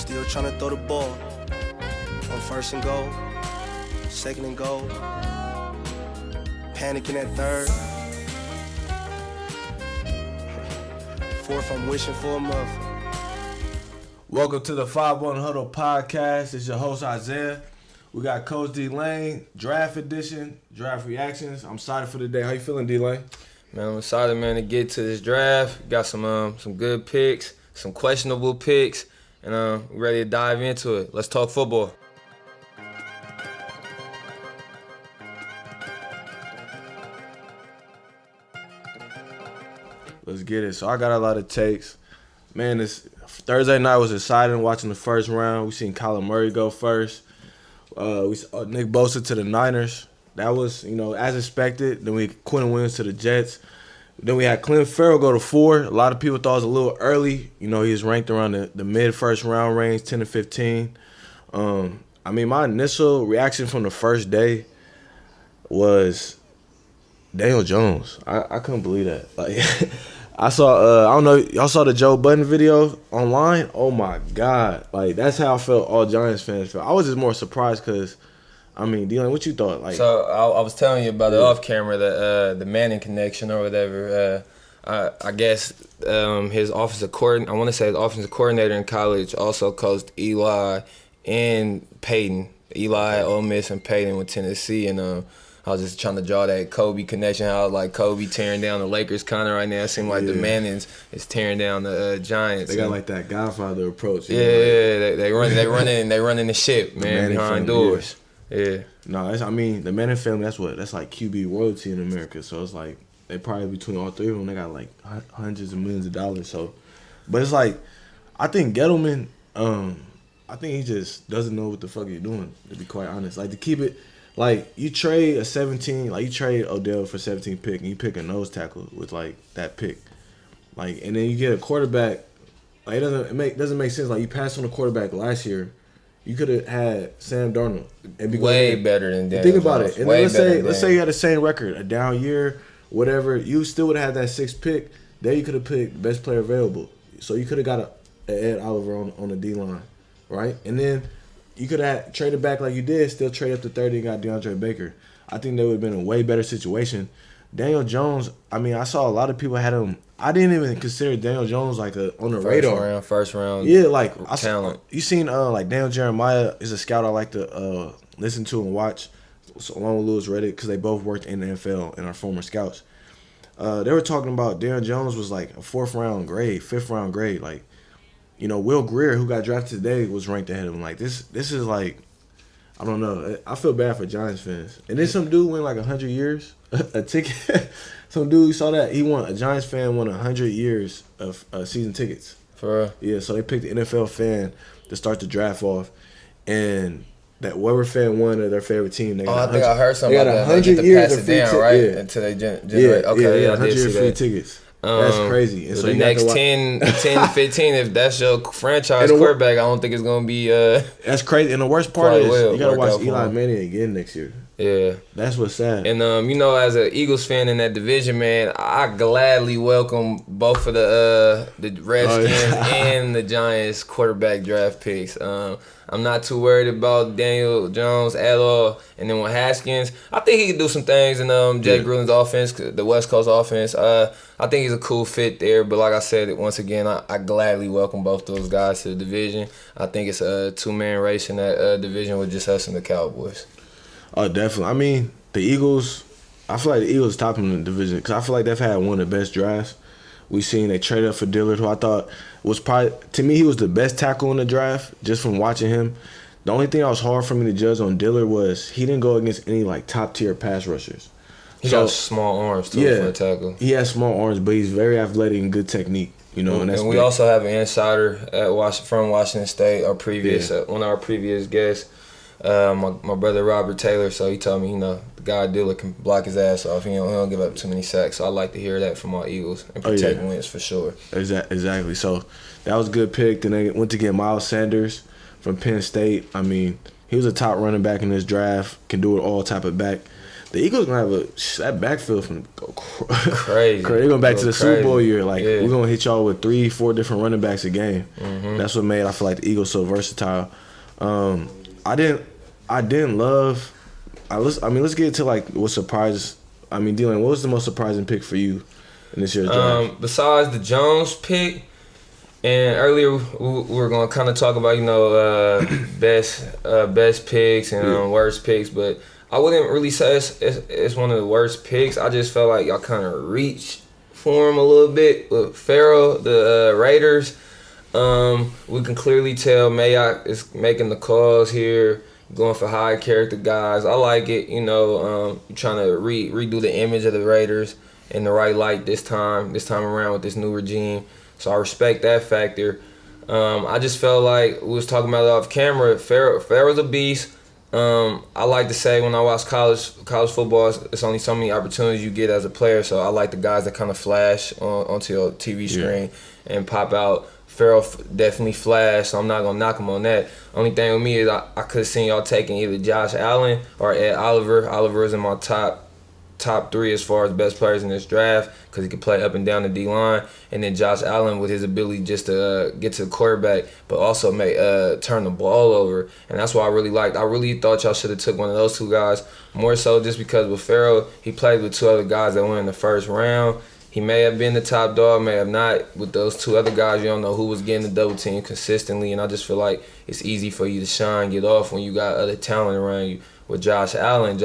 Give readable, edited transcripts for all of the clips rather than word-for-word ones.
Still trying to throw the ball. On first and goal, second and goal. Panicking at third. Fourth, I'm wishing for a muff. Welcome to the 5-1 Huddle podcast. It's your host, Isaiah. We got Coach Dlane, draft edition, draft reactions. I'm excited for the day. How you feeling, Dlane? Man, I'm excited, man, to get to this draft. Got some good picks, some questionable picks, and we're ready to dive into it. Let's talk football. Let's get it. So I got a lot of takes. Man, this Thursday night was exciting watching the first round. We seen Kyler Murray go first. We saw Nick Bosa to the Niners. That was, as expected. Then we had Quentin Williams to the Jets. Then we had Clint Farrell go to 4. A lot of people thought it was a little early. He was ranked around the mid-first round range, 10 to 15. My initial reaction from the first day was Daniel Jones. I couldn't believe that. Like, I saw, I don't know, y'all saw the Joe Budden video online? Oh, my God. Like, that's how I felt all Giants fans felt. I was just more surprised because, Dlane, what you thought? Like, so I was telling you about it off camera, the Manning connection or whatever. I guess his offensive coordinator, I want to say his offensive coordinator in college also coached Eli and Peyton. Eli, Ole Miss, and Peyton with Tennessee, and I was just trying to draw that Kobe connection. How like Kobe tearing down the Lakers kind of right now. It seems like the Mannings is tearing down the Giants. They got like that Godfather approach. They running the ship, man, behind doors. Yeah. No, the Manning family. That's like QB royalty in America. So it's like they probably between all three of them, they got like hundreds of millions of dollars. So, but it's like I think Gettleman. I think he just doesn't know what the fuck he's doing. To be quite honest, like to keep it. Like, you trade a 17, like, you trade Odell for 17 pick, and you pick a nose tackle with, like, that pick. Like, and then you get a quarterback. Like, it doesn't make sense. Like, you passed on a quarterback last year. You could have had Sam Darnold. And be way better than Daniel Think about Jones. it. And way then let's say you had the same record, a down year, whatever. You still would have had that 6th pick. There you could have picked the best player available. So you could have got a Ed Oliver on the D-line, right? And then you could have traded back like you did, still trade up to 30 and got DeAndre Baker. I think that would have been a way better situation. Daniel Jones, I saw a lot of people had him. I didn't even consider Daniel Jones like on the radar. First round. Yeah, like talent. You seen like Daniel Jeremiah is a scout I like to listen to and watch, along with Louis Riddick, because they both worked in the NFL and are former scouts. They were talking about Daniel Jones was like a 4th round grade, 5th round grade, like. Will Greer, who got drafted today, was ranked ahead of him. Like, this is like, I don't know. I feel bad for Giants fans. And then some dude win like 100 years, a ticket. Some dude, you saw that? A Giants fan won 100 years of season tickets. For real? Yeah, so they picked the NFL fan to start the draft off. And that whatever fan won of their favorite team, they got I think I heard something about that. 100 years of free tickets, right? Yeah. Until they generate. Okay, 100 years free tickets. That's crazy. And so the next 10 to 15, if that's your franchise quarterback, I don't think it's going to be that's crazy. And the worst part is you got to watch Eli Manning again next year. Yeah. That's what's sad. And, as an Eagles fan in that division, man, I gladly welcome both of the Redskins and the Giants quarterback draft picks. I'm not too worried about Daniel Jones at all. And then with Haskins, I think he can do some things in Jay Gruden's offense, the West Coast offense. I think he's a cool fit there. But like I said, once again, I gladly welcome both those guys to the division. I think it's a 2-man race in that division with just us and the Cowboys. Oh, definitely. The Eagles, I feel like the Eagles top in the division because I feel like they've had one of the best drafts. We seen they traded up for Dillard, who I thought was probably, to me, he was the best tackle in the draft just from watching him. The only thing that was hard for me to judge on Dillard was he didn't go against any like top-tier pass rushers. He got small arms, too, for a tackle. He has small arms, but he's very athletic and good technique. And that's we big. also have an insider from Washington State, one of our previous guests. My brother Robert Taylor, so he told me, the guy Dillard can block his ass off. He don't give up too many sacks. So I like to hear that from our Eagles and protect wins for sure. Exactly. So that was a good pick. Then they went to get Miles Sanders from Penn State. He was a top running back in this draft. Can do it all type of back. the Eagles gonna have that backfield from go crazy. They're going back to the Super Bowl year. Like we're gonna hit y'all with 3-4 different running backs a game. Mm-hmm. That's what made I feel like the Eagles so versatile. I didn't love. Let's get to like what surprises. I mean, Dlane, what was the most surprising pick for you in this year's draft? Besides the Jones pick, and earlier we were going to kind of talk about best picks and worst picks, but I wouldn't really say it's one of the worst picks. I just felt like y'all kind of reached for him a little bit with Farrell, the Raiders. We can clearly tell Mayock is making the calls here, going for high character guys. I like it, trying to redo the image of the Raiders in the right light this time around with this new regime. So I respect that factor. I just felt like we was talking about it off camera. Farrell's a beast. I like to say when I watch college football, it's only so many opportunities you get as a player. So I like the guys that kind of flash onto your TV screen and pop out. Farrell definitely flashed, so I'm not gonna knock him on that. Only thing with me is I could have seen y'all taking either Josh Allen or Ed Oliver. Oliver is in my top 3 as far as best players in this draft because he could play up and down the D-line. And then Josh Allen with his ability just to get to the quarterback, but also turn the ball over. And that's what I really liked. I really thought y'all should have took one of those 2 guys, more so just because with Farrell, he played with 2 other guys that went in the first round. He may have been the top dog, may have not. With those 2 other guys, you don't know who was getting the double team consistently. And I just feel like it's easy for you to shine, get off when you got other talent around you. With Josh Allen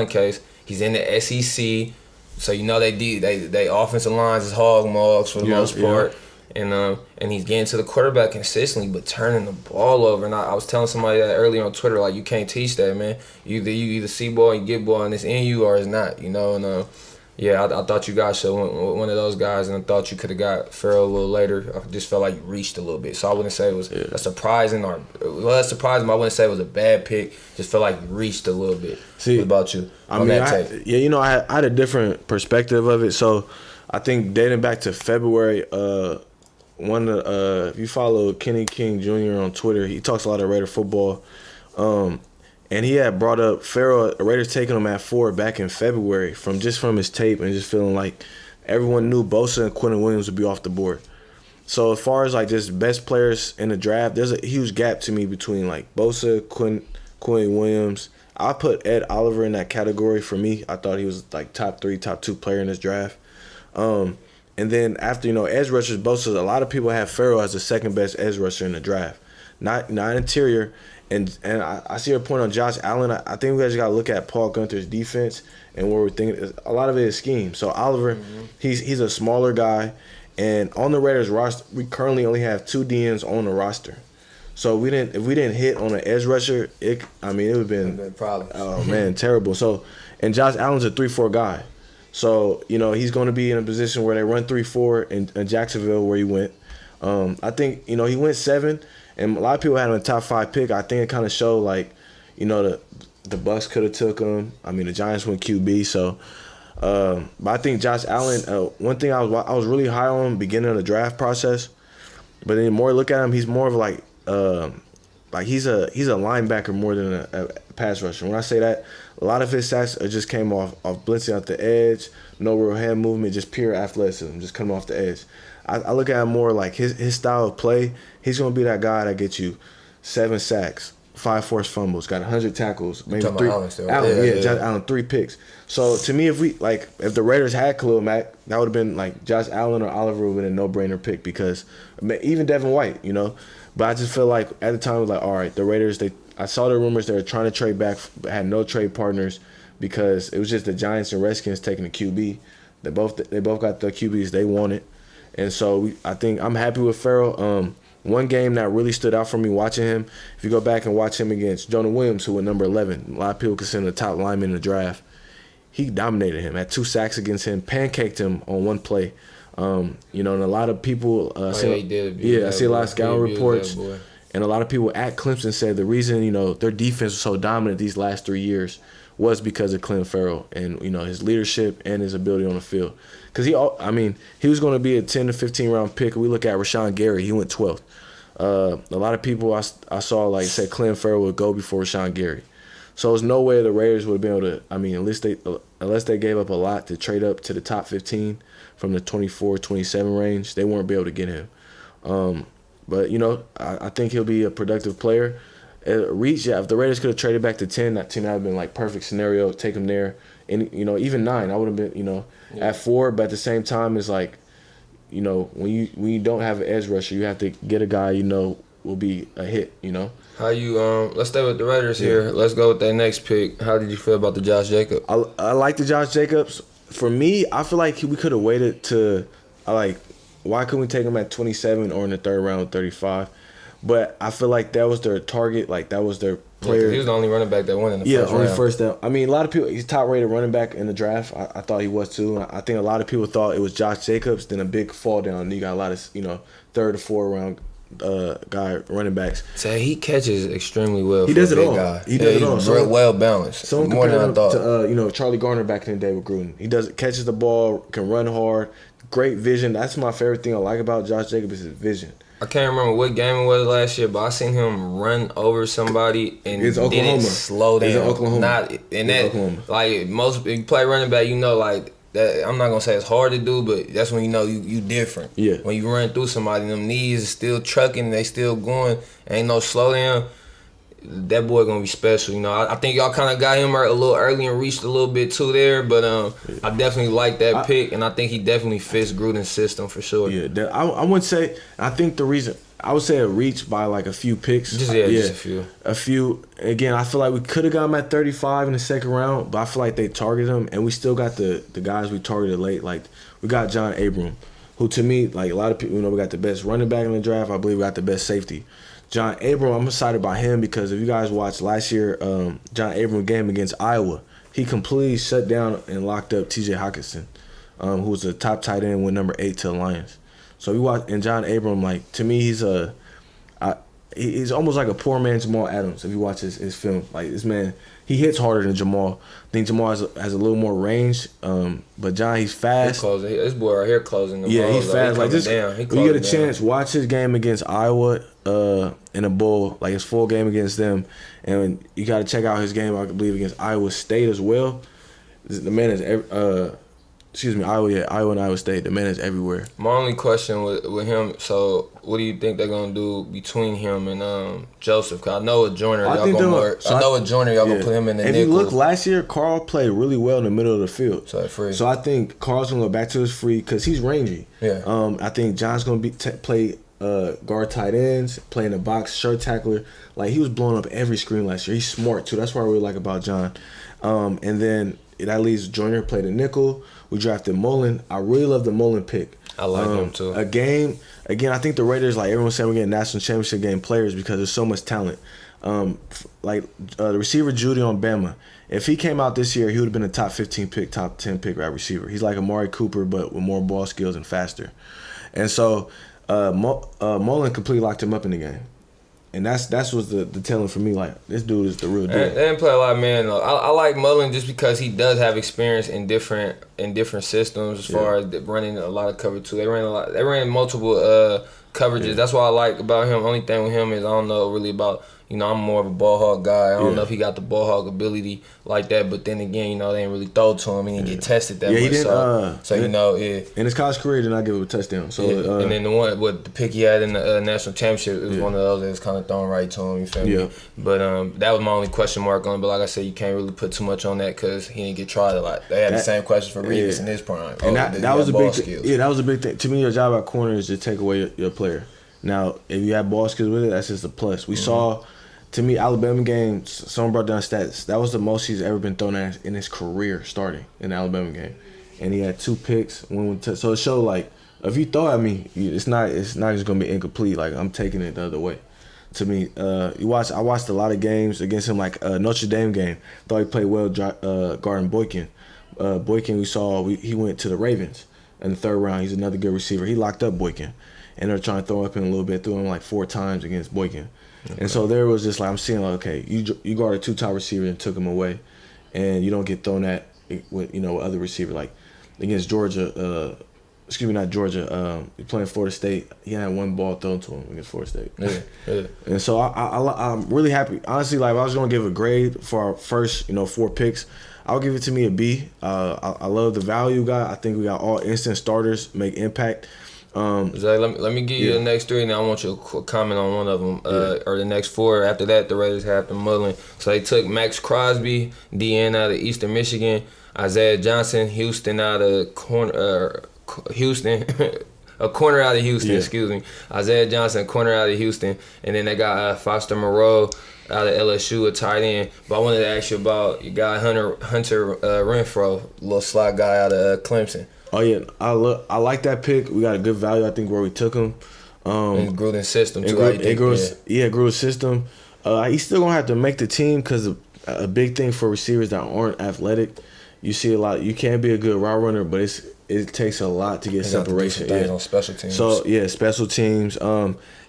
case, he's in the SEC, so they offensive lines is hog mugs for the most part. And he's getting to the quarterback consistently, but turning the ball over. And I was telling somebody that earlier on Twitter, like, you can't teach that, man. You either see ball and you get ball and it's in you or it's not, And I thought you guys should one of those guys, and I thought you could have got Farrell a little later. I just felt like you reached a little bit. So I wouldn't say it was a surprising that's surprising, but I wouldn't say it was a bad pick. Just felt like you reached a little bit. See, what about you? I had a different perspective of it. So I think dating back to February, if you follow Kenny King Jr. on Twitter, he talks a lot of Raider football. And he had brought up Farrell, Raiders taking him at 4 back in February from his tape and just feeling like everyone knew Bosa and Quentin Williams would be off the board. So as far as like just best players in the draft, there's a huge gap to me between like Bosa, Quentin Williams. I put Ed Oliver in that category for me. I thought he was like top 3, top 2 player in this draft. And then after, edge rushers, Bosa, a lot of people have Farrell as the second best edge rusher in the draft. Not interior. And I see your point on Josh Allen. I think we guys got to look at Paul Gunther's defense and what we're thinking. A lot of it is scheme. So Oliver, he's a smaller guy, and on the Raiders roster, we currently only have 2 DNs on the roster. So if we didn't hit on an edge rusher, it would have been problems. Oh man, terrible. So and Josh Allen's a 3-4 guy. So he's going to be in a position where they run 3-4 in Jacksonville where he went. I think he went 7. And a lot of people had him in the top 5 pick. I think it kind of showed like, the Bucs could have took him. I mean, the Giants went QB. So, but I think Josh Allen. One thing I was really high on beginning of the draft process, but then the more I look at him, he's more of like he's a linebacker more than a pass rusher. When I say that, a lot of his stats just came off blitzing out the edge, no real hand movement, just pure athleticism, just coming off the edge. I look at him more like his style of play. He's going to be that guy that gets you 7 sacks, 5 forced fumbles, got 100 tackles, maybe 3. Josh Allen 3 picks. So to me, if the Raiders had Khalil Mack, that would have been like Josh Allen or Oliver would have been a no-brainer pick because even Devin White, But I just feel like at the time it was like, all right, the Raiders. I saw the rumors they were trying to trade back, had no trade partners because it was just the Giants and Redskins taking the QB. They both got the QBs they wanted. And so I think I'm happy with Farrell. One game that really stood out for me watching him, if you go back and watch him against Jonah Williams, who went number 11, a lot of people consider the top lineman in the draft. He dominated him, had 2 sacks against him, pancaked him on one play. And a lot of people I see a lot of scouting reports. And a lot of people at Clemson said the reason, their defense was so dominant these last 3 years was because of Clem Farrell and, his leadership and his ability on the field. Because he was going to be a 10 to 15 round pick. We look at Rashawn Gary, he went 12th. A lot of people I saw said Clem Farrell would go before Rashawn Gary. So there's no way the Raiders would have been able to. I mean, unless they gave up a lot to trade up to the top 15 from the 24, 27 range, they won't be able to get him. But I think he'll be a productive player. Reach, yeah. If the Raiders could have traded back to 10, that team would have been like perfect scenario. Take him there, and even 9, I would have been at 4. But at the same time, it's like when you don't have an edge rusher, you have to get a guy will be a hit. How you let's stay with the Raiders here. Let's go with that next pick. How did you feel about the Josh Jacobs? I like the Josh Jacobs. For me, I feel like we could have waited to why couldn't we take him at 27 or in the third round, 35? But I feel like that was their target. Like that was their player. He was the only running back that went in the first round. Only first down. I mean, a lot of people. He's top rated running back in the draft. I thought he was too. I think a lot of people thought it was Josh Jacobs. Then a big fall down. And you got a lot of third or fourth round guy running backs. So he catches extremely well. He does it all. Guy. He does it all. So well balanced. Someone more than I thought. To Charlie Garner back in the day with Gruden. He catches the ball, can run hard, great vision. That's my favorite thing I like about Josh Jacobs is his vision. I can't remember what game it was last year, but I seen him run over somebody and didn't slow down. It's Oklahoma. Oklahoma. Like most you play running back, like that. I'm not gonna say it's hard to do, but that's when you different. Yeah. When you run through somebody, them knees is still trucking, they still going, ain't no slow down. That boy gonna be special. I think y'all kind of got him a little early and reached a little bit too there, but I definitely like that pick, and I think he definitely fits Gruden's system for sure. Yeah, I wouldn't say. I think the reason I would say it reached by like a few picks. Just a few. A few. Again, I feel like we could have got him at 35 in the second round, but I feel like they targeted him, and we still got the guys we targeted late. Like we got John Abram, who to me, like a lot of people, we got the best running back in the draft. I believe we got the best safety. John Abram, I'm excited about him because if you guys watched last year, John Abram game against Iowa, he completely shut down and locked up T.J. Hockenson, who was the top tight end with number 8 to the Lions. So we watch, and John Abram, like to me, he's almost like a poor man Jamal Adams. If you watch his film, like this man, he hits harder than Jamal. I think Jamal has a little more range, but John, he's fast. This boy right here closing the ball. He's fast. Like this, when you get a chance, watch his game against Iowa in a bowl, like his full game against them, and you got to check out his game, I believe, against Iowa State as well. The man is Iowa and Iowa State. The man is everywhere. My only question with him, so what do you think they're gonna do between him and Joseph? Cause I know with Joyner y'all gonna put him in the nickel. If you look last year, Carl played really well in the middle of the field. So I think Carl's gonna go back to his free because he's rangy. Yeah. I think John's gonna play guard tight ends, play in the box, shirt tackler. Like he was blowing up every screen last year. He's smart too. That's what I really like about John. And then that leaves Joyner play the nickel. We drafted Mullen. I really love the Mullen pick. I like him too. Again, I think the Raiders, like everyone's saying, we're getting national championship game players because there's so much talent. The receiver Judy on Bama. If he came out this year, he would have been a top 15 pick, top 10 pick wide receiver. He's like Amari Cooper, but with more ball skills and faster. And so Mullen completely locked him up in the game. And that's what's the telling for me. Like this dude is the real deal. They didn't play a lot of man though. I like Mullen just because he does have experience in different systems as far as running a lot of cover too. They ran multiple coverages. That's what I like about him. Only thing with him is I don't know really about. I'm more of a ball hawk guy. I don't know if he got the ball hawk ability like that. But then again, they didn't really throw to him. He didn't get tested that much. He didn't. In his college career, he did not give him a touchdown. So and then the one with the pick he had in the national championship, it was one of those that was kind of thrown right to him. You feel me? But that was my only question mark on it. But like I said, you can't really put too much on that because he didn't get tried a lot. They had the same questions for Reeves in his prime. And that was a big thing. Yeah, that was a big thing. To me, your job at corner is to take away your player. Now, if you have ball skills with it, that's just a plus. We saw. To me, Alabama game, someone brought down stats. That was the most he's ever been thrown at in his career starting in the Alabama game. And he had 2 picks. So it showed, like, if you throw at me, it's not just going to be incomplete. Like, I'm taking it the other way. To me, I watched a lot of games against him, like Notre Dame game. Thought he played well guarding Boykin. Boykin, he went to the Ravens in the third round. He's another good receiver. He locked up Boykin. And they're trying to throw up him a little bit. Threw him like 4 times against Boykin. Okay. And so there was just like I'm seeing like, okay, you guarded 2 top receivers and took him away, and you don't get thrown at with other receiver like against Georgia. excuse me, not Georgia. He playing Florida State. He had one ball thrown to him against Florida State. Yeah. And so I'm really happy. Honestly, like if I was gonna give a grade for our first, 4 picks, I'll give it to me a B. I love the value guy. I think we got all instant starters, make impact. Zay, let me give you the next 3, and I want you to comment on one of them, or the next 4. After that, the Raiders have to muddling. So they took Max Crosby, DN out of Eastern Michigan, Isaiah Johnson, Houston out of Houston, a corner out of Houston, excuse me. Isaiah Johnson, corner out of Houston, and then they got Foster Moreau out of LSU, a tight end. But I wanted to ask you about your guy Hunter Renfro, little slot guy out of Clemson. Oh yeah, I like that pick. We got a good value, I think, where we took him. And Gruden's system too. Gruden's system. He's still gonna have to make the team because a big thing for receivers that aren't athletic, you see a lot. You can be a good route runner, but it takes a lot to get separation. On special teams. So special teams.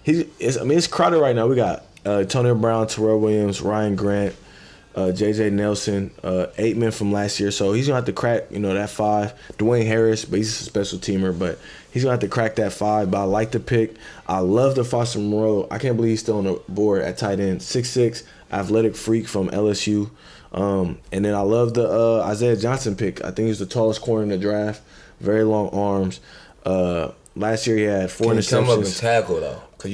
It's crowded right now. We got Antonio Brown, Terrell Williams, Ryan Grant, J.J. Nelson, 8 men from last year. So he's going to have to crack, that 5. Dwayne Harris, but he's a special teamer. But he's going to have to crack that 5. But I like the pick. I love the Foster Moreau. I can't believe he's still on the board at tight end. 6'6", athletic freak from LSU. And then I love the Isaiah Johnson pick. I think he's the tallest corner in the draft. Very long arms. Last year he had 4 interceptions. Come up and tackle though, cause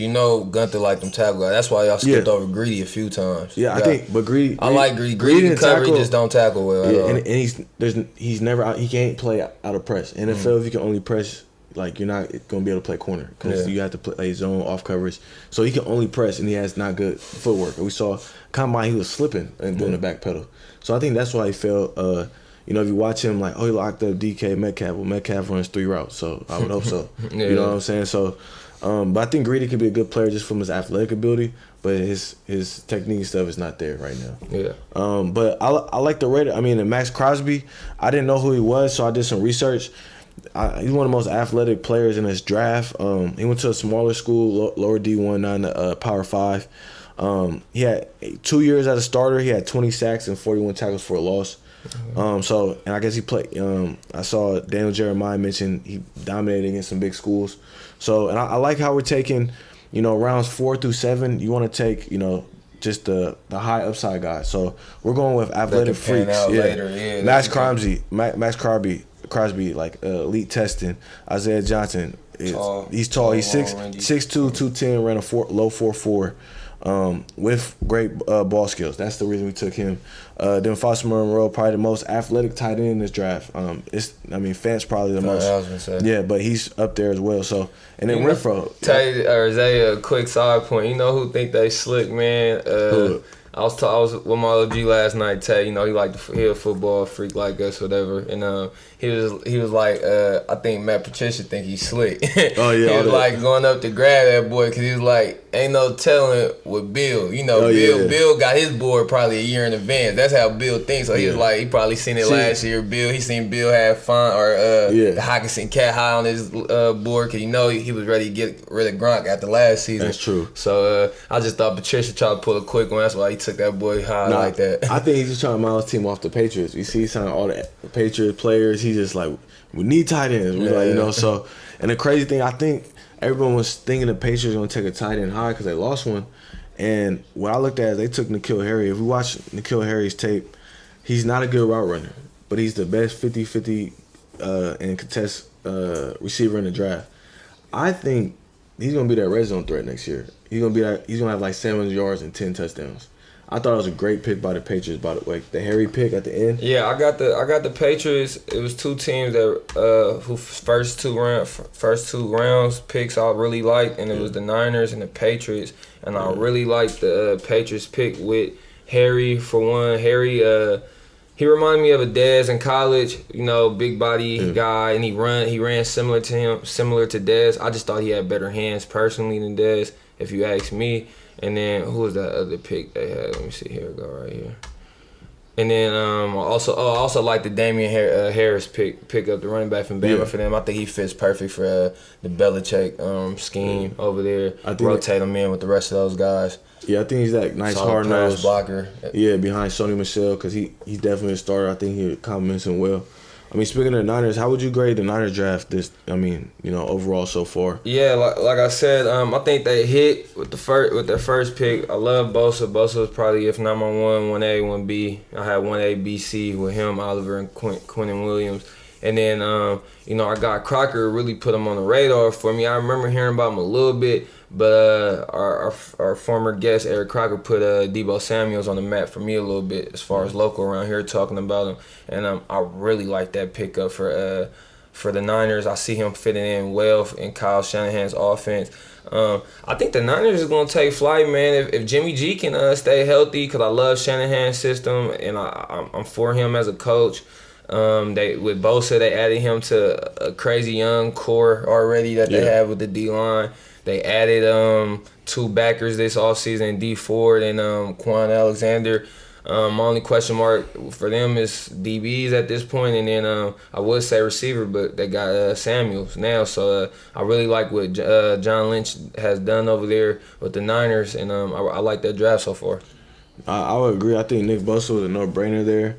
Gunther like them tackle guys. That's why y'all skipped over Greedy a few times. Yeah, I think, but Greedy. I like Greedy. Greedy can cover, he just don't tackle well. Yeah, and he's never out. He can't play out of press. NFL, if you can only press, like you're not gonna be able to play corner because you have to play zone off coverage. So he can only press, and he has not good footwork. And we saw combine, he was slipping and doing the back pedal. So I think that's why he fell. If you watch him, like, he locked up DK Metcalf. Well, Metcalf runs 3 routes, so I would hope so. You know what I'm saying? So, but I think Greedy could be a good player just from his athletic ability, but his technique and stuff is not there right now. Yeah. But I like the Raider. I mean, and Max Crosby, I didn't know who he was, so I did some research. He's one of the most athletic players in this draft. He went to a smaller school, lower D1, not in the Power 5. He had 2 years as a starter. He had 20 sacks and 41 tackles for a loss. And I guess he played. I saw Daniel Jeremiah mention he dominated against some big schools. So, and I like how we're taking, rounds 4 through 7. You want to take, just the high upside guys. So we're going with athletic freaks. Max Crosby, like elite testing. Isaiah Johnson, he's tall. He's 6'2", 210, ran a low 4.4. With great ball skills. That's the reason we took him. Then Foster Moreau, probably the most athletic tight end in this draft. Fant's probably the most. Yeah, but he's up there as well. So, and then Renfro. Zay, a quick side point. You know who think they slick, man? I was with my OG last night, Tay. He a football freak like us, whatever. And he was like, I think Matt Patricia think he's slick. Oh yeah. He was like going up to grab that boy because he was like, ain't no telling with Bill. Bill got his board probably a year in advance. That's how Bill thinks. So he was like, he probably seen it last year. He seen Bill have fun the Hockenson cat high on his board because he was ready to get rid of Gronk after last season. That's true. So I just thought Patricia tried to pull a quick one. That's why he took that boy high like that. I think he's just trying to mile his team off the Patriots. You see, he signed all the Patriot players. He's just like, we need tight ends. So, and the crazy thing, I think everyone was thinking the Patriots were going to take a tight end high because they lost one. And what I looked at is they took N'Keal Harry. If we watch N'Keal Harry's tape, he's not a good route runner, but he's the best 50-50 and contest receiver in the draft. I think he's going to be that red zone threat next year. He's going to have like 700 yards and 10 touchdowns. I thought it was a great pick by the Patriots, by the way. The Harry pick at the end. Yeah, I got the Patriots. It was 2 teams that who first two rounds picks I really liked, and it was the Niners and the Patriots. And I really liked the Patriots pick with Harry for one. Harry, he reminded me of a Dez in college. Big body guy, and he ran similar to Dez. I just thought he had better hands personally than Dez, if you ask me. And then who was that other pick they had? Let me see. Here we go, right here. And then I also like the Damian Harris pick up the running back from Bama for them. I think he fits perfect for the Belichick scheme over there. Rotate him in with the rest of those guys. Yeah, I think he's that nice hard-nosed blocker. Yeah, behind Sony Michel because he's definitely a starter. I think he complements him well. I mean, speaking of the Niners, how would you grade the Niners draft this? I mean, overall so far. Yeah, like I said, I think they hit with their first pick. I love Bosa. Bosa was probably, if not my 1A, 1B. I had 1A, B, C with him, Oliver, and Quentin Williams. And then, I got Crocker, really put him on the radar for me. I remember hearing about him a little bit, but our former guest, Eric Crocker, put Deebo Samuels on the map for me a little bit as far as local around here talking about him. And I really like that pickup for the Niners. I see him fitting in well in Kyle Shanahan's offense. I think the Niners is going to take flight, man. If Jimmy G can stay healthy, because I love Shanahan's system, and I'm for him as a coach. With Bosa, they added him to a crazy young core already that they have with the D-line. They added 2 backers this offseason, D Ford and Quan Alexander. My only question mark for them is DBs at this point, and then I would say receiver, but they got Samuels now. So I really like what John Lynch has done over there with the Niners, and I like that draft so far. I would agree. I think Nick Bosa was a no-brainer there.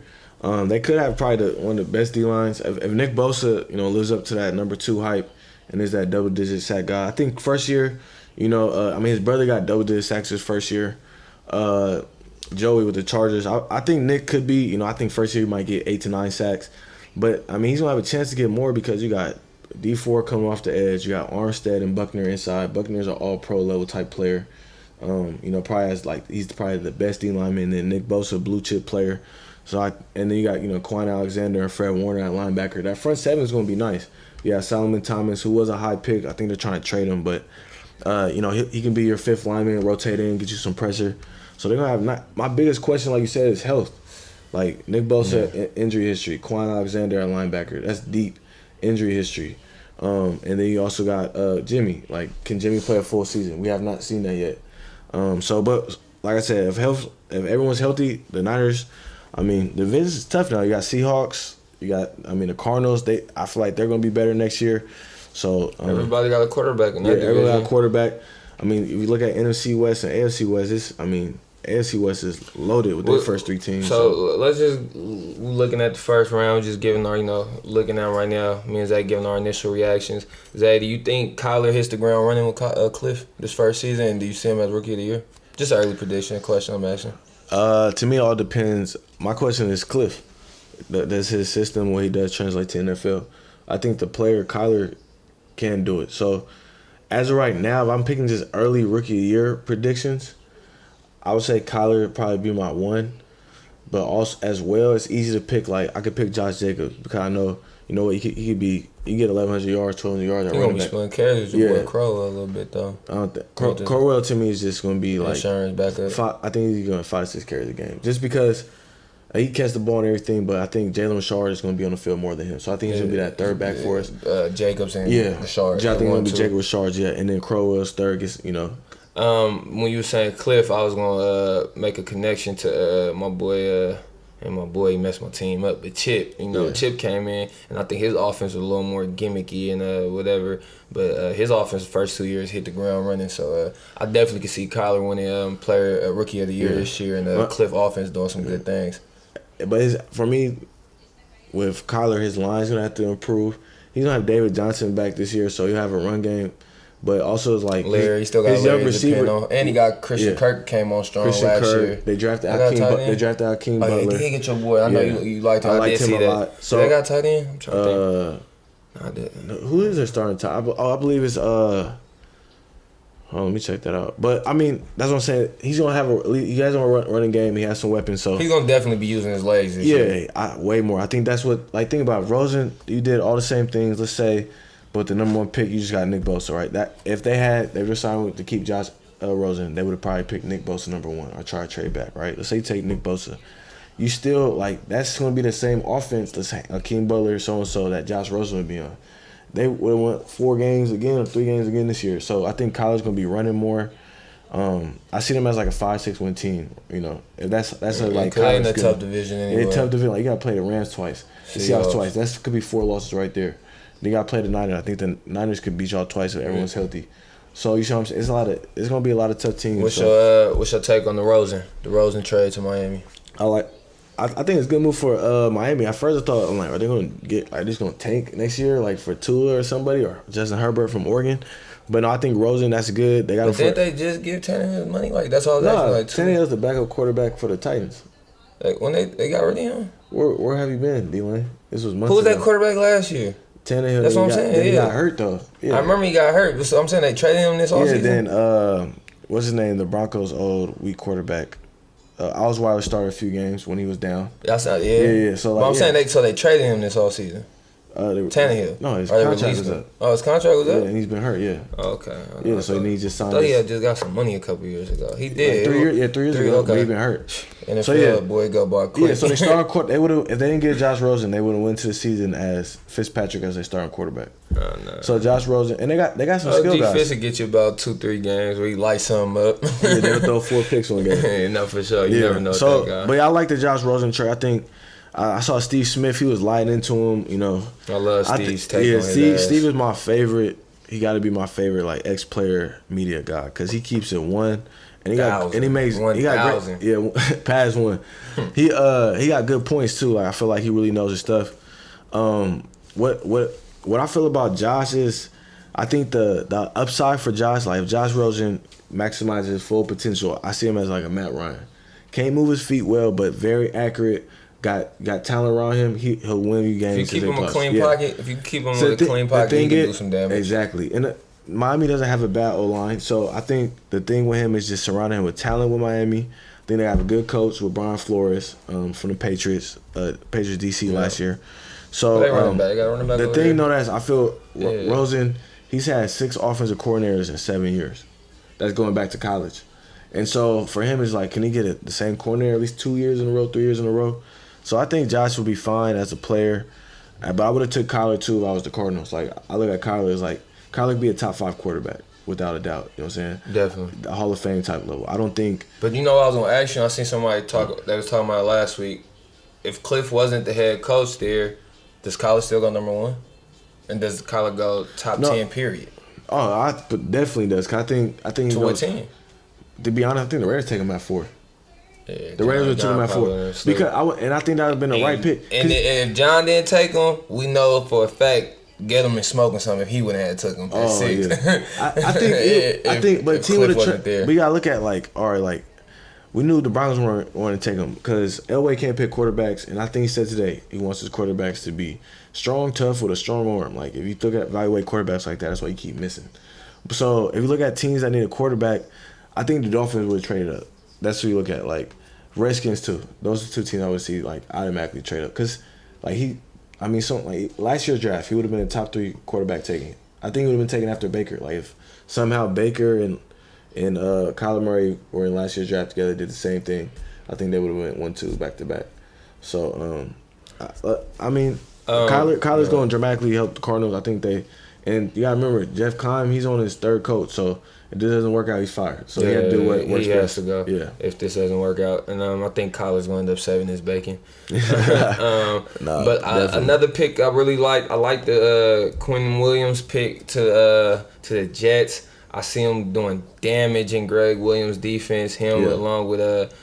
They could have probably one of the best D-lines. If Nick Bosa, lives up to that number 2 hype and is that double-digit sack guy. I think first year, his brother got double-digit sacks his first year. Joey with the Chargers. I think Nick could be, I think first year he might get 8 to 9 sacks. But, he's going to have a chance to get more because you got D4 coming off the edge. You got Armstead and Buckner inside. Buckner's an all-pro level type player. Probably he's probably the best D-lineman. And then Nick Bosa, blue-chip player. And then you got, Quan Alexander and Fred Warner at linebacker. That front seven is going to be nice. Yeah, Solomon Thomas, who was a high pick. I think they're trying to trade him, but he can be your 5th lineman, rotate in, get you some pressure. So they're going to have my biggest question, like you said, is health. Like Nick Bosa, injury history. Quan Alexander at linebacker. That's deep injury history. And then you also got Jimmy. Like, can Jimmy play a full season? We have not seen that yet. But like I said, if everyone's healthy, the Niners, the division is tough now. You got Seahawks. You got, the Cardinals. I feel like they're going to be better next year. So everybody got a quarterback in that division. Everybody got a quarterback. If you look at NFC West and AFC West, AFC West is loaded with their first 3 teams. So let's just looking at the first round, just giving our looking at right now. Me and Zay giving our initial reactions. Zay, do you think Kyler hits the ground running with Cliff this first season? And do you see him as Rookie of the Year? Just an early prediction question I'm asking. To me, it all depends. My question is Cliff. Does his system, what he does, translate to NFL? I think the player Kyler can do it. So as of right now, if I'm picking just early Rookie of the Year predictions, I would say Kyler would probably be my 1. But also as well, it's easy to pick. Like, I could pick Josh Jacobs because I know, what, he could get 1,100 yards, 1,200 yards. He's going to be splitting carries with your boy Crowell a little bit, though. I don't think Crowell to me is just going to be like insurance backup. I think he's going to 5 to 6 carries a game. Just because he catch the ball and everything, but I think Jalen Richard is going to be on the field more than him. So I think he's going to be that third back for us. Jacobs and Richard. I think it's going to be Jacob Richard, and then Crowell's third gets, When you were saying Cliff, I was gonna make a connection to my boy, and my boy he messed my team up. But Chip, Chip came in, and I think his offense was a little more gimmicky and whatever. But his offense the first 2 years hit the ground running. So I definitely could see Kyler winning Rookie of the Year this year, and Cliff offense doing some good things. But for me, with Kyler, his line's gonna have to improve. He's gonna have David Johnson back this year, so he'll have a run game. But also, it's like Larry, he still got his Larry young receiver, and he got Christian Kirk came on strong last year. They drafted Akeem Butler. They did get your boy. I know you liked him. I did see a that. lot. So they got tight end. I'm trying to think. I didn't. Who is their starting tight? I believe it's let me check that out. But that's what I'm saying. He's gonna have he has a running game. He has some weapons. So he's gonna definitely be using his legs this year. Way more. I think that's what. Think about Rosen. You did all the same things. Let's say. But the number 1 pick, you just got Nick Bosa, right? That if they were signed to keep Josh Rosen, they would have probably picked Nick Bosa number 1 or try to trade back, right? Let's say you take Nick Bosa. You still, that's going to be the same offense, let's say Akeem Butler, so-and-so, that Josh Rosen would be on. They would have won 4 games again or 3 games again this year. So I think Kyler's going to be running more. I see them as a 5-6 win team, If that's in a tough division anyway. In a tough division. You got to play the Rams twice. The Seahawks twice. That could be 4 losses right there. They got to play the Niners. I think the Niners could beat y'all twice if everyone's healthy. So you know what I'm saying? It's gonna be a lot of tough teams. What's your take on the Rosen trade to Miami? I I think it's a good move for Miami. At first I thought, I'm like, are they gonna just gonna tank next year, like for Tua or somebody, or Justin Herbert from Oregon? But no, I think Rosen, that's good. They got. But didn't they just give Tannehill money? Like that's all. No, like Tannehill's the backup quarterback for the Titans. Like when they got rid of him. Where have you been, Dlane? This was months. Who was ago. that quarterback last year? Tannehill. That's what I'm saying. He got hurt though. Yeah. I remember he got hurt. So I'm saying they traded him this offseason. Yeah. Then what's his name? The Broncos' old weak quarterback. Osweiler started a few games when he was down. That's not, Yeah. So like, I'm saying they traded him this offseason. Tannehill. No, his contract was up. Oh, his contract was up? Yeah, and he's been hurt, yeah. Oh, okay. Yeah, so he just signed. I thought he had just got some money a couple years ago. He did. Like 3 years ago, okay. but he been hurt. NFL, boy, go by quick. Yeah, so they started court. They would have, if they didn't get Josh Rosen, they would have went to the season as Fitzpatrick as their starting quarterback. Oh, no. So Josh Rosen, and they got some skill guys. Fitz will get you about 2-3 games where he light something up. Yeah, they would throw 4 picks on game. No, for sure. You never know that guy. But yeah, I like the Josh Rosen trade. I think I saw Steve Smith. He was lighting into him. You know, I love Steve's take on his Steve is my favorite. He got to be my favorite, like ex-player media guy, because he keeps it one, and he got great, past one. He got good points too. Like I feel like he really knows his stuff. What I feel about Josh is, I think the upside for Josh, like if Josh Rosen maximizes his full potential, I see him as like a Matt Ryan. Can't move his feet well, but very accurate. Got talent around him. He'll win you games. If you keep him a clean pocket, if you keep him with a clean pocket, he can do some damage. Exactly. And Miami doesn't have a bad O-line, so I think the thing with him is just surrounding him with talent with Miami. I think they have a good coach with Brian Flores from the Patriots DC last year. So they got running back the thing, though, that's I feel Rosen, he's had 6 offensive coordinators in 7 years. That's going back to college. And so for him, it's like, can he get the same coordinator at least 2 years in a row, 3 years in a row? So I think Josh will be fine as a player. But I would have took Kyler, too, if I was the Cardinals. Like, I look at Kyler as like, Kyler could be a top 5 quarterback, without a doubt. You know what I'm saying? Definitely. The Hall of Fame type level. I don't think. But you know what I was going to ask you? I seen somebody that was talking about it last week. If Cliff wasn't the head coach there, does Kyler still go number 1? And does Kyler go top 10, period? Oh, I definitely does. Cause I think to what team? To be honest, I think the Raiders take him at 4. Yeah, the Raiders would take him at 4 because I think that would have been the right pick. And if John didn't take him, we know for a fact Gettleman smoking something if he wouldn't have took him at 6. Yeah. I think, but team would have. We gotta look at we knew the Broncos weren't going to take him because Elway can't pick quarterbacks, and I think he said today he wants his quarterbacks to be strong, tough, with a strong arm. Like if you evaluate quarterbacks like that, that's why you keep missing. So if you look at teams that need a quarterback, I think the Dolphins would trade up. That's what you look at. Like Redskins too. Those are 2 teams I would see like automatically trade up because last year's draft he would have been a top 3 quarterback taking. I think he would have been taken after Baker. Like if somehow Baker and Kyler Murray were in last year's draft together, did the same thing, I think they would have went 1-2 back to back. So Kyler's going to dramatically help the Cardinals. I think and you gotta remember Jeff Keim, he's on his 3rd coach, so if this doesn't work out, he's fired. So he had to do what works best. He has to go. Yeah. If this doesn't work out, and I think Kyler's going to end up saving his bacon. Another pick I really like. I like the Quentin Williams pick to the Jets. I see him doing damage in Greg Williams' defense. Along with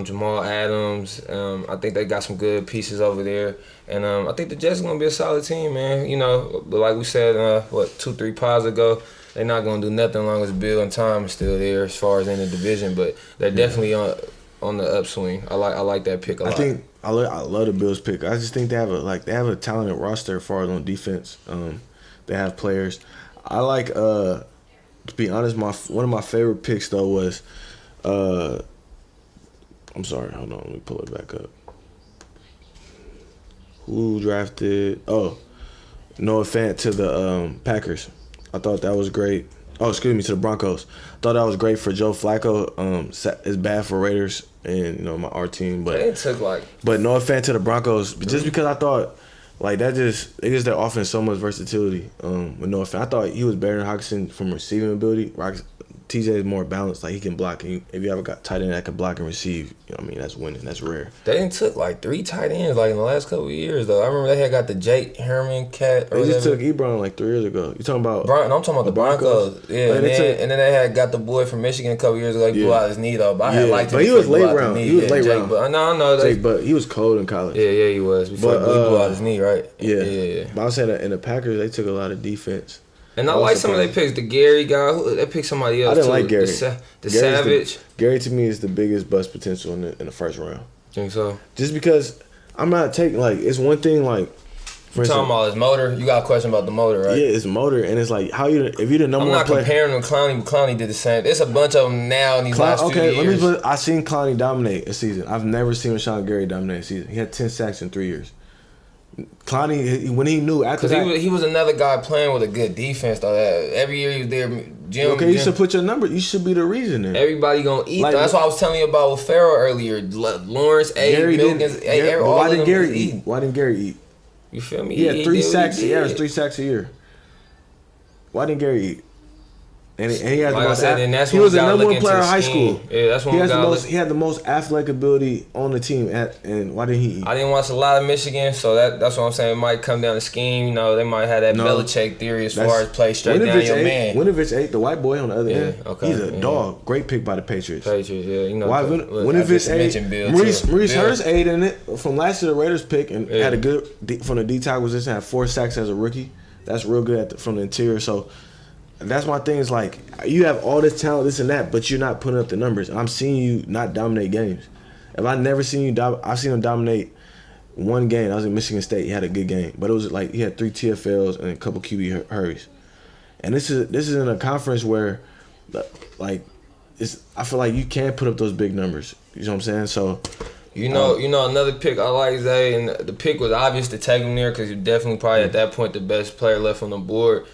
Jamal Adams. I think they got some good pieces over there. And I think the Jets are going to be a solid team, man. You know, but like we said, 2-3 pods ago, they're not going to do nothing as long as Bill and Tom is still there as far as in the division. But they're definitely on the upswing. I like that pick a lot. I love the Bills pick. I just think they have a talented roster as far as on defense. They have players. I like to be honest, one of my favorite picks though was I'm sorry, hold on, let me pull it back up. Who drafted Noah Fant to the Packers. I thought that was great. To the Broncos. Thought that was great for Joe Flacco. It's bad for Raiders and our team, but Noah Fant to the Broncos just because I thought like that it gives their offense so much versatility. With Noah Fant, I thought he was better than Hockenson from receiving ability. TJ is more balanced. Like he can block. And if you ever got tight end that can block and receive, you know what I mean, that's winning. That's rare. They done took like 3 tight ends like in the last couple of years though. I remember they had got the Jake Herman cat. They just took Ebron like 3 years ago. You talking about? No, I'm talking about the Broncos. Yeah, like, and then they had got the boy from Michigan a couple years ago. He blew out his knee though. But I had liked him. But he was late round. He was late round. But no, Jake, but he was cold in college. Yeah, he was. Before he blew out his knee, right? Yeah. But I was saying that in the Packers, they took a lot of defense. And I like some of their picks. The Gary guy, they picked somebody else. I didn't too. like Gary. The Savage. Gary to me is the biggest bust potential in the first round. Think so? Just because I'm not taking like it's one thing like. For talking about his motor, you got a question about the motor, right? Yeah, it's motor, and it's like how you if you're the number one player. I'm not comparing him to Clowney, but Clowney did the same. There's a bunch of them now in these last few years. I seen Clowney dominate a season. I've never seen Rashawn Gary dominate a season. He had 10 sacks in 3 years. Clowney, when he knew after that, he was another guy playing with a good defense though. Every year he was there. You should put your number. You should be the reason then. Everybody gonna eat. Like, that's what I was telling you about with Farrell earlier. Lawrence, Milkins, why didn't Gary eat? Why didn't Gary eat? You feel me? He had 3 sacks. He averaged 3 sacks a year. Why didn't Gary eat? And he has like the most. I said, and that's he was the number one player in high school. Yeah, that's when he had the most athletic ability on the team. And why didn't he eat? I didn't watch a lot of Michigan, so that's what I'm saying. It might come down to scheme. You know, they might have that Belichick theory as far as play straight down your man. Winovich ate the white boy on the other end. Okay, he's a dog. Great pick by the Patriots. You know. Why Winovich ate? Maurice Hurst ate in it from last year. The Raiders pick and had a good from the D tackle position. Had 4 sacks as a rookie. That's real good from the interior. So. That's my thing. Is like you have all this talent, this and that, but you're not putting up the numbers. And I'm seeing you not dominate games. If I never seen you, I've seen him dominate one game. I was in Michigan State. He had a good game, but it was like he had 3 TFLs and a couple QB hurries. And this is in a conference where, like, I feel like you can't put up those big numbers. You know what I'm saying? So. You know, another pick I like, Zay, and the pick was obvious to take him there because you're definitely probably at that point the best player left on the board.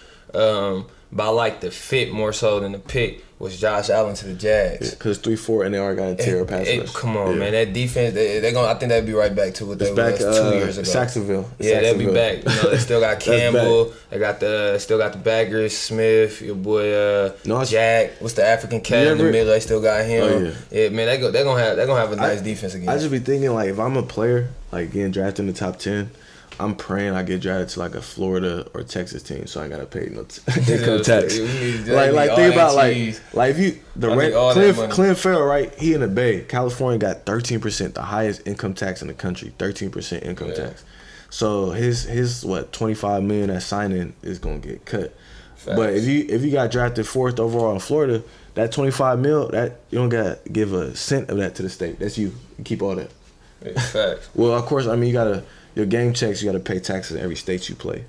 But I like the fit more so than the pick was Josh Allen to the Jags. Because 3-4 and they already got interior pass rush. Come on, man, that defense they gonna. I think they'll be right back to what they was 2 years ago. Saxonville. They'll be back. You know, they still got Campbell. They got still got the baggers, Smith, your boy Jack. What's the African cat in the middle? They still got him. Oh, yeah, man, they're gonna have a nice defense again. I just be thinking like if I'm a player like getting drafted in the top 10. I'm praying I get drafted to like a Florida or Texas team, so I ain't gotta pay no income tax. Like think about like if you Clint Farrell, right? He in the Bay, California got 13%, the highest income tax in the country, 13% income tax. So his $25 million at signing is gonna get cut. Facts. But if you got drafted 4th overall in Florida, that $25 million, that you don't gotta give a cent of that to the state. That's you keep all that. Facts. Well, of course, I mean you gotta. Your game checks, you got to pay taxes in every state you play,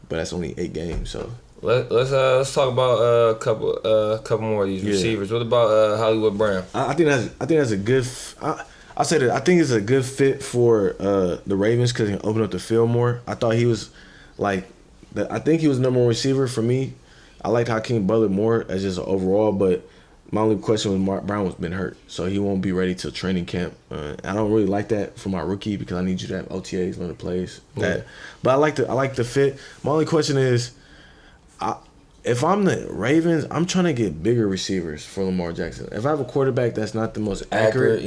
but that's only 8 games. So let's talk about a couple more of these receivers. What about Hollywood Brown? I think that's a good. I'll say that I think it's a good fit for the Ravens because he can open up the field more. I thought he was I think he was number 1 receiver for me. I liked Hakeem Butler more as just overall, but my only question was Mark Brown was been hurt, so he won't be ready till training camp. I don't really like that for my rookie because I need you to have OTAs, learn the plays. But I like the fit. My only question is, if I'm the Ravens, I'm trying to get bigger receivers for Lamar Jackson. If I have a quarterback that's not the most accurate,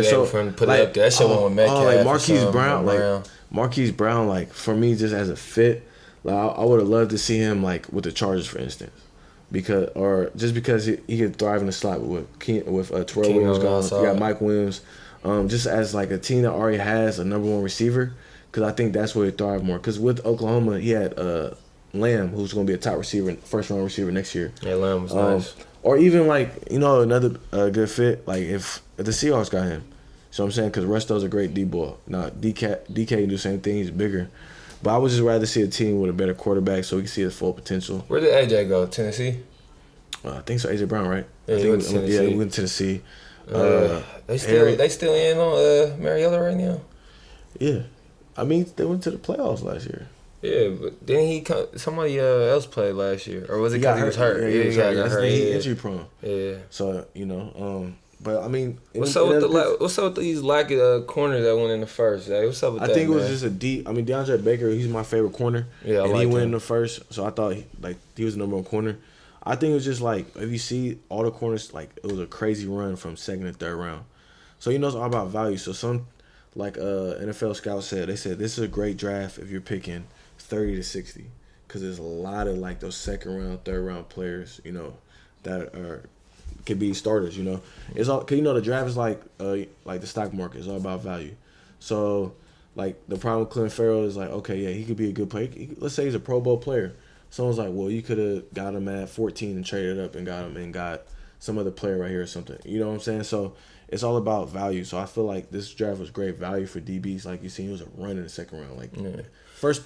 so for him to put it up there, that shit went with Metcalf. Like Marquise Brown, like for me, just as a fit, like I would have loved to see him like with the Chargers, for instance. Because he could thrive in the slot with Terrell Williams gone. You got Mike Williams. Just as like a team that already has a number 1 receiver, because I think that's where he thrive more. Because with Oklahoma, he had Lamb, who's going to be a top receiver, 1st-round receiver next year. Yeah, Lamb was nice. Or even like another good fit, like if the Seahawks got him. So I'm saying because Resto's a great D-ball. Now DK can do the same thing. He's bigger. But I would just rather see a team with a better quarterback so we can see his full potential. Where did AJ go? Tennessee? I think so. AJ Brown, right? Yeah, he went to Tennessee. Yeah, he went to Tennessee. They still in on Mariota right now? Yeah. I mean, they went to the playoffs last year. Yeah, but then somebody else played last year. Or was it because he was hurt? Yeah, he got hurt. He injury prone. Yeah. So, but I mean, what's up with these lack of corners that went in the first? Like, what's up with that? I think it was just DeAndre Baker. He's my favorite corner. Yeah, he went in the first, so I thought he was the number 1 corner. I think it was just like if you see all the corners, like it was a crazy run from second and third round. So you know it's all about value. So some like NFL scouts said, they said this is a great draft if you're picking 30 to 60, because there's a lot of like those second round, third round players, you know, that could be starters. You know, it's all, cause you know the draft is like the stock market. It's all about value. So like the problem with Clint Farrell is like, okay, yeah, he could be a good player. Let's say he's a Pro Bowl player. Someone's like, well, you could have got him at 14 and traded up and got him and got some other player right here or something. You know what I'm saying? So it's all about value. So I feel like this draft was great value for DBs. Like you seen, it was a run in the second round. Like first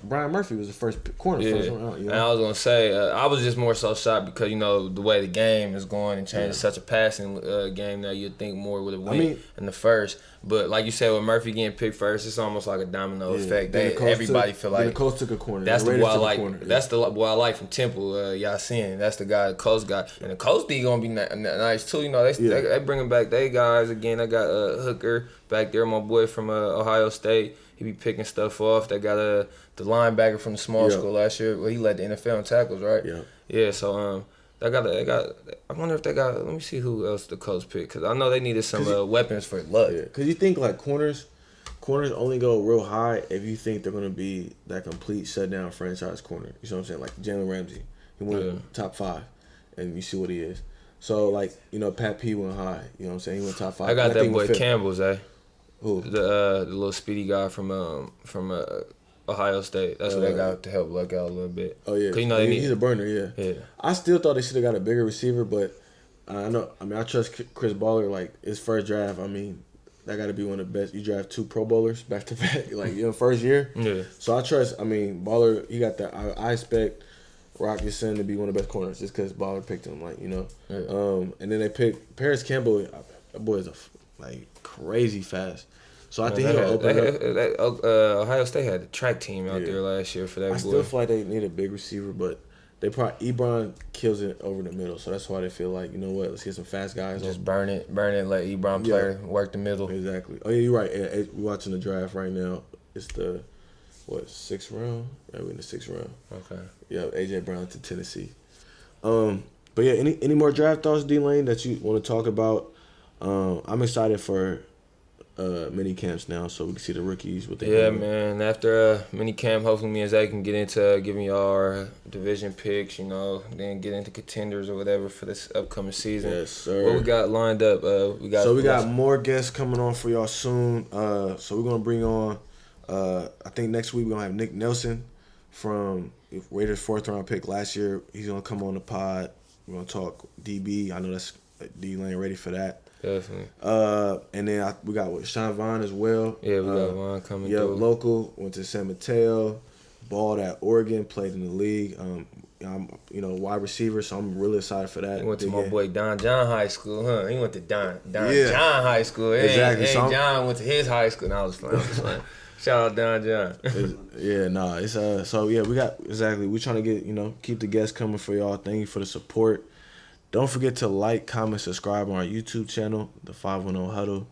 Brian Murphy was the first corner. First round, you know? And I was gonna say, I was just more so shocked because you know the way the game is going and changing such a passing game that you'd think more would have went in the first. But like you said, with Murphy getting picked first, it's almost like a domino effect. Everybody feel like the coach took a corner. That's the boy I like. That's the boy I like from Temple. Yasin. That's the guy, the coach guy, and the coach D gonna be nice too. You know they bringing back they guys again. I got Hooker back there, my boy from Ohio State. He be picking stuff off. They got the linebacker from the small school last year. Well, he led the NFL in tackles, right? Yeah. Yeah. So they got. I wonder if they got. Let me see who else the coach picked, because I know they needed some weapons for luck. Yeah. Because you think like corners only go real high if you think they're gonna be that complete shutdown franchise corner. You know what I'm saying? Like Jalen Ramsey, he went top 5, and you see what he is. So like you know Pat P went high. You know what I'm saying? He went top 5. I got that boy Campbell's. Who? The little speedy guy from Ohio State. That's what they got to help luck out a little bit. Oh yeah, you know he's a burner. Yeah. I still thought they should have got a bigger receiver, but I trust Chris Baller. Like his first draft, I mean, that got to be one of the best. You draft 2 Pro Bowlers back to back, like first year. Yeah. So I trust. I mean, Baller. He got that. I expect Rocketson to be one of the best corners just because Baller picked him. Like you know. Yeah. And then they picked Paris Campbell. That boy is like crazy fast. So I think he'll open up. Ohio State had the track team out there last year for that boy. I still feel like they need a big receiver, but they probably Ebron kills it over the middle. So that's why they feel like, you know what, let's get some fast guys. Just burn it, let Ebron play, work the middle. Exactly. Oh yeah, you're right. We're watching the draft right now. It's the 6th round? Yeah, we're in the 6th round. Okay. Yeah, AJ Brown to Tennessee. But yeah, any more draft thoughts, Dlane, that you want to talk about? I'm excited for mini camps now, so we can see the rookies. What they doing. Man. After mini camp, hopefully me and Zay can get into giving y'all our division picks, you know, then get into contenders or whatever for this upcoming season. Yes, sir. What we got lined up? We got more guests coming on for y'all soon. So we're gonna bring on. I think next week we're gonna have Nick Nelson from Raiders 4th round pick last year. He's gonna come on the pod. We're gonna talk DB. I know that's Dlane ready for that. Definitely. And then we got Sean Vaughn as well. Yeah, we got Vaughn coming through. Yeah, local. Went to San Mateo, balled at Oregon, played in the league. I'm wide receiver, so I'm really excited for that. He went to my boy Don John High School, huh? He went to Don John High School. Exactly. John went to his high school, and I was fine. Shout out Don John. It's so yeah, we got exactly. We trying to get keep the guests coming for y'all. Thank you for the support. Don't forget to like, comment, subscribe on our YouTube channel, the 510 Huddle.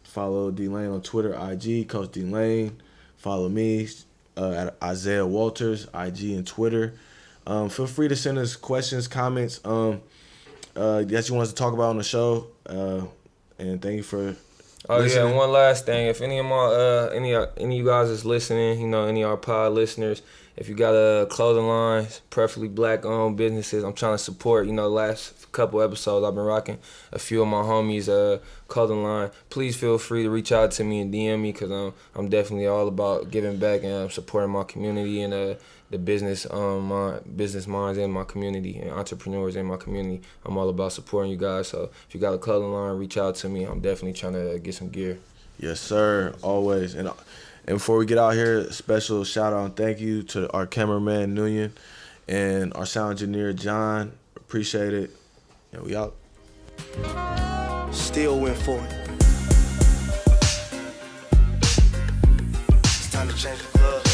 Follow Dlane on Twitter, IG, Coach Dlane. Follow me at Isaiah Walters, IG and Twitter. Feel free to send us questions, comments that you want us to talk about on the show. And thank you for listening. And one last thing. If any of my any of you guys is listening, any of our pod listeners, if you got a clothing line, preferably black-owned businesses, I'm trying to support. The last couple episodes I've been rocking a few of my homies' clothing line. Please feel free to reach out to me and DM me, because I'm definitely all about giving back and supporting my community and the business minds in my community and entrepreneurs in my community. I'm all about supporting you guys. So if you got a clothing line, reach out to me. I'm definitely trying to get some gear. Yes, sir. Always. And before we get out here, a special shout out and thank you to our cameraman, Nguyen, and our sound engineer, John. Appreciate it. And we out. Still went for it. It's time to change the club.